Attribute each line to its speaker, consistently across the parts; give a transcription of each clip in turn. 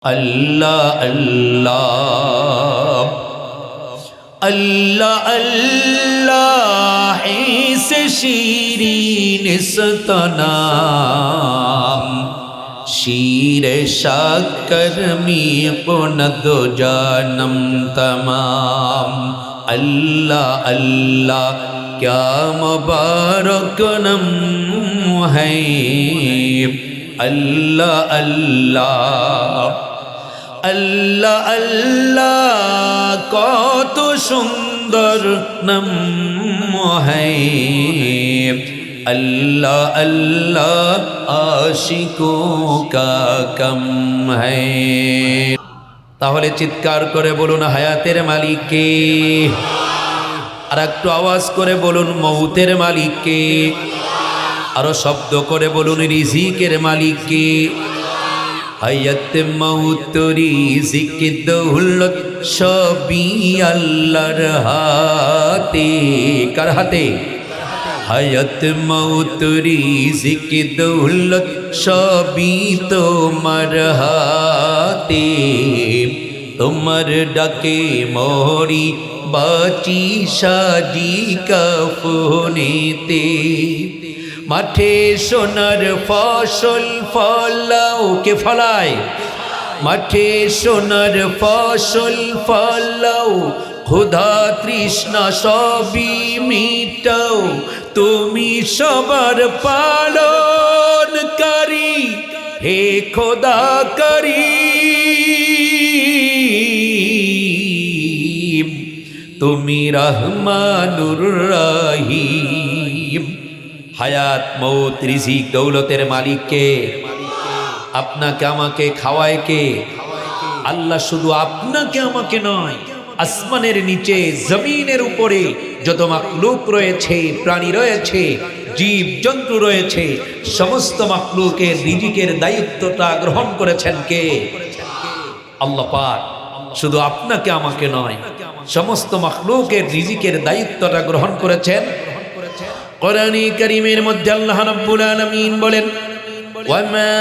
Speaker 1: अल्लाह अल्लाह अल्लाह अल्लाह ऐसे शीरीन सतनाम शीर शक्कर में पुनद जानम तमाम। अल्लाह अल्लाह क्या मुबारक नम है। अल्लाह अल्लाह अल्लाह अल्लाह कत सुंदर नाम है। अल्लाह अल्लाह आशिकों का कम है। তাহলে চিৎকার করে বলুন হায়াতের মালিক কে, আর একটু আওয়াজ করে বলুন মউতের মালিক কে, আরো শব্দ করে বলুন রিজিকের মালিক কে। হায়াত মউত রিজিক দৌলত সবই আল্লাহর হাতে। কার হাতে? হায়াত মউত রিজিক দৌলত সবই তোমার হাতে। তোমার ডাকে মরি বাঁচি সাজি কাফনেতে। মাঠে সোনার ফসল ফলাও, কে ফলায়? মাঠে সোনার ফসল ফলাও, ক্ষুধা তৃষ্ণা সবই মিটাও। তুমি সবার পালনকারী হে খোদা করিম, তুমি রহমানুর রহিম। হায়াত মউত রিজিক দৌলতের মালিক কে? আপনাকে আমাকে খাওয়ায় কে? আল্লাহ শুধু আপনাকে আমাকে নয়, আসমানের নিচে জমিনের উপরে যত মাখলুক রয়েছে, প্রাণী রয়েছে, জীব জন্তু রয়েছে, সমস্ত মাখলুকের রিজিকের দায়িত্বটা গ্রহণ করেছেন কে? আল্লাহ পাক। শুধু আপনাকে আমাকে নয়, সমস্ত মাখলুকের রিজিকের দায়িত্বটা গ্রহণ করেছেন। কোরআনে কারীমের মধ্যে আল্লাহ রাব্বুল আলামিন বলেন, ওয়ামা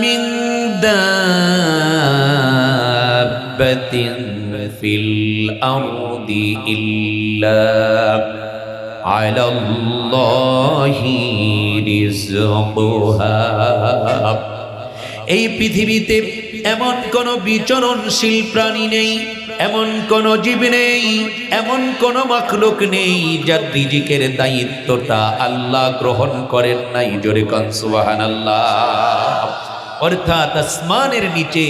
Speaker 1: মিন দাব্বাতিন ফিল আরদি ইল্লা আলাল্লাহি রিজকুহা। এই পৃথিবীতে এমন কোন বিচরণশীল প্রাণী নেই, এমন কোন জীব নেই, এমন কোন মাখলুক নেই যার রিজিকের দায়িত্বটা আল্লাহ গ্রহণ করেন নাই। জোরে কোন সুবহানাল্লাহ। অর্থাৎ আসমানের নিচে